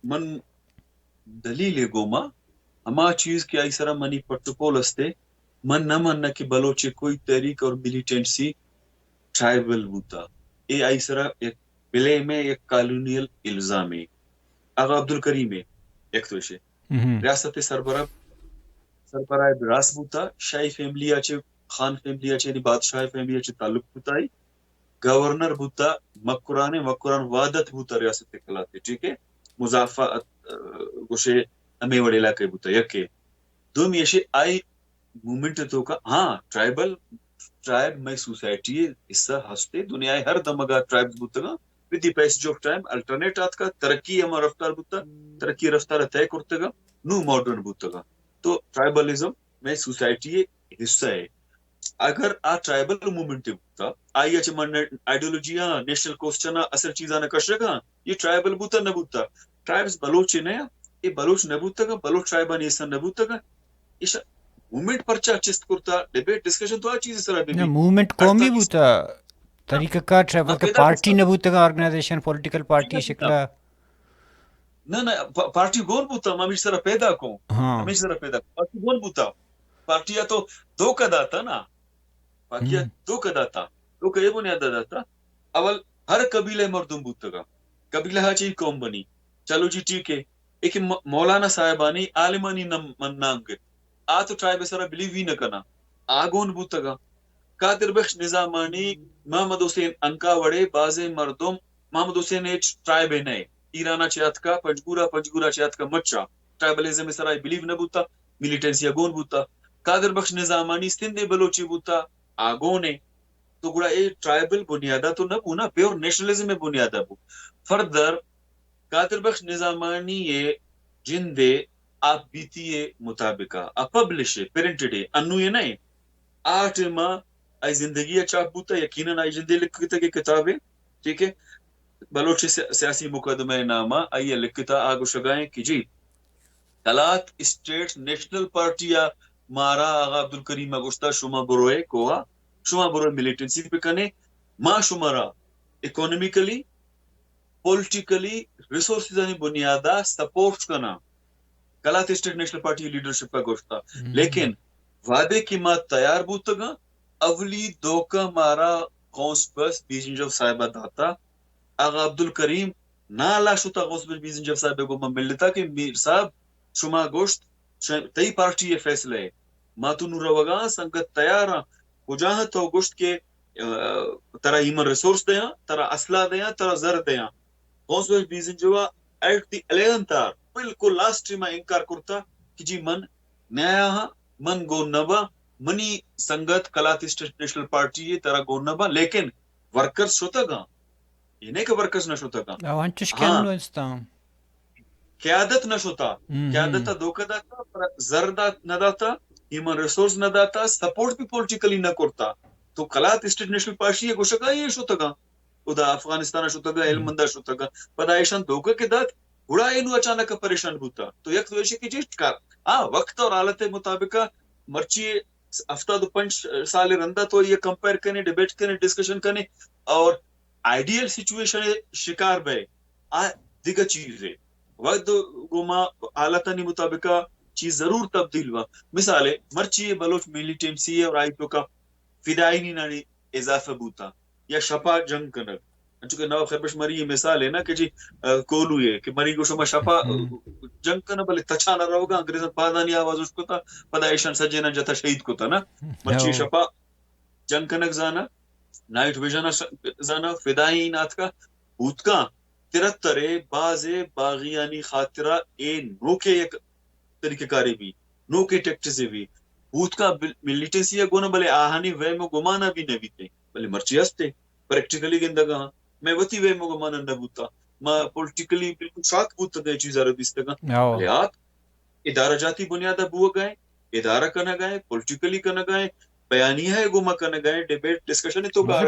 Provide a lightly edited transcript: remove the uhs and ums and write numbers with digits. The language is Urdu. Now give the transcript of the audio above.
من دلیل گوما اما چیز کی ایسرا منی پروٹوکول استے من نہ مننا کہ بلوچ کوئی تحریک اور ملیٹنسی ٹرائبل بوتا اے ایسرا ایک بلے میں ایک کالونیل الزام ہے. آغا عبدالکریم ہے ایک تو شے ریاست سربراہ براس بوتا شاہی فیملی اچھے خان فیملی اچھے یعنی بادشاہ فیملی اچھے تعلق بوتا ہے. گورنر بوتا مکران وادت بوتا ریاست کلاتے ٹھیک ہے مضافات گوشے ہمیں وڑے علاقے بوتا یکے دوم یشے آئی مومنٹ تو کا ہاں ٹرائب میں سوسائٹی حصہ ہستے دنیا ہر دمگا ٹرائبز بوتا گا with the passage of time alternate آت کا ترقی ہم رفتار بوتا ترقی رفتار طے کرتے گا نو ماڈرن بوتا گا تو ٹرائبلزم میں سوسائٹی حصہ ہے. اگر آ ٹرائبل موومنٹ بوتا آئی اچ من آئیڈیولوجی نیشنل کوسچن اصل چیزاں کشرگا یہ ٹرائبل بوتا نہ بوتا ٹرائبز بلوچ نیا یہ بلوچ نہ بوتا گا بلوچ ٹرائبان یہ نہ بوتا گا یہ موومنٹ پرچا چست کرتا ڈیبیٹ ڈسکشن تو آ چیز سرا بھی موومنٹ قومی بوتا طریقہ کار ٹرائبل کے پارٹی نہ بوتا گا آرگنائزیشن پولیٹیکل پارٹی شکلا نہ پارٹی گون بوتا ہمیش سرا پیدا کو ہمیش سرا پیدا پارٹی گون بوتا پارٹیا تو دو کا داتا نا پارٹیا دو کا داتا دو کا یہ بنیاد داتا اول ہر قبیلے مردم بوتا گا قبیلہ چاہیے قوم بنی چلو جی ٹھیک ہے ایک مولانا صاحبانی عالمانی نام کے آ تو ٹرائب سرا بلیو ہی نہ کرنا آگون بوتا گا قادر بخش نظامانی محمد حسین انکا وڑے باز مردم محمد حسین ایچ ٹرائب ہے نئے ایرانا چیات کا پنجگورا چیات کا مچا ٹرائبلزم سرا بلیو نہ بوتا ملیٹنسی اگون بوتا قادر بخش نظامانی سندھ بلوچی بوتا آگون ہے تو گڑا اے ٹرائبل بنیادہ تو نہ بونا پیور نیشنلزم میں بنیادہ بو فردر قادر بخش نظامانی یہ جندے آپ بیتی مطابقہ آپ پبلش پرنٹڈ ہے انو یہ نہیں آٹھ ماہ آئی زندگی چاپ بوتا یقیناً آئی زندگی لکھتا کی کتاب ہے ٹھیک ہے بلوچ سیاسی مقدمہ نامہ آئیے لکھتا آگو شگائیں کہ جی کلات اسٹیٹ نیشنل پارٹیا مارا آغا عبدالکریم اگوشتا شما بروئے کوہا شما بروئے ملیٹنسی پہ کنے ما شمارا اکونومیکلی پولیٹیکلی ریسورسز آنی بنیادہ سپورٹ کرنا Kalat state national party leadership کا گوشتا لیکن وعدے کی مات تیار بوتگا اولی دوکا مارا قوس بس بیجنجو صاحبہ داتا آغا عبدالکریم نالا شتا قوس بس بیجنجو صاحبہ کو ملتا کہ میر صاحب شما گوشت تئی پارٹی یہ فیصلہ ہے ماتو نورا وگا سنگت تیارا وجاہت ہو گوشت کے ترا ایمن ریسورس دیا ترا اسلحہ دیا ترا زر دیا قوس بس بیجنجو ایٹ دی 11th hour بالکل لاسٹ میں انکار کرتا کہ جی من نیا من گو نبا منی سنگت کلات اسٹیٹ نیشنل پارٹی یہ طرح گو نبا لیکن ورکرز شوتا گا یہ نہیں کہ ورکرز نہ شوتا گا ہاں قیادت نہ شوتا قیادت دوکہ داتا زردہ نہ داتا ہیومن ریسورس نہ داتا سپورٹ بھی پولیٹیکلی نہ کرتا تو کلات اسٹیٹ نیشنل پارٹی یہ گوشگا یہ شوتا گا ادا افغانستان شوتا گا علم مندہ شوتا گا پدا ایشان دوکہ کے دات گڑا اینو اچانک پریشان بوتا تو یک تو ایشی کی جیٹ کار وقت اور حالت مطابق مرچی ہفتہ دو 5 سال رندہ تو یہ کمپیر کرنے ڈیبیٹ کرنے ڈسکشن کرنے اور آئیڈیل سچویشن شکار بے دیگر چیز ہے وقت گوما حالتانی مطابق چیز ضرور تبدیل ہوا مثال مرچی بلوچ ملیٹنسی اور آئی تو کا فدائی نانی اضافہ بوتا یا شپا جنگ کنر چونکہ نواب خیبش مری یہ مثال ہے نا کہ جی کولو یہ کہ مری کو شما شپا جنگ کرنا بلے تچھا نہ رہو گا انگریزن پادانی آواز اس کو تا پدا ایشان سجینا جتا شہید کو تا نا مرچی شپا جنگ کنک زانا نائٹ ویژن زانا فدائی نات کا بوت کا ترترے باز باغیانی خاطرہ اے نوکے ایک طریقہ کاری بھی نوکے ٹیکٹسی بھی بوت کا ملیٹنسی گونا بلے آہانی وے میں گمانا بھی نبی تے بلے مرچی ہستے پریکٹیکلی گندگا میں وتی وے میں گمانا نبوتا ما پولیٹیکلی بالکل شاک بوتا گئے چیز عربی استگا بلے آپ ادارہ جاتی بنیادہ بو گئے ادارہ کنا گئے پولیٹیکلی کنا گئے بیانیہ ہے گما کنا گئے ڈیبیٹ ڈسکشن تو گا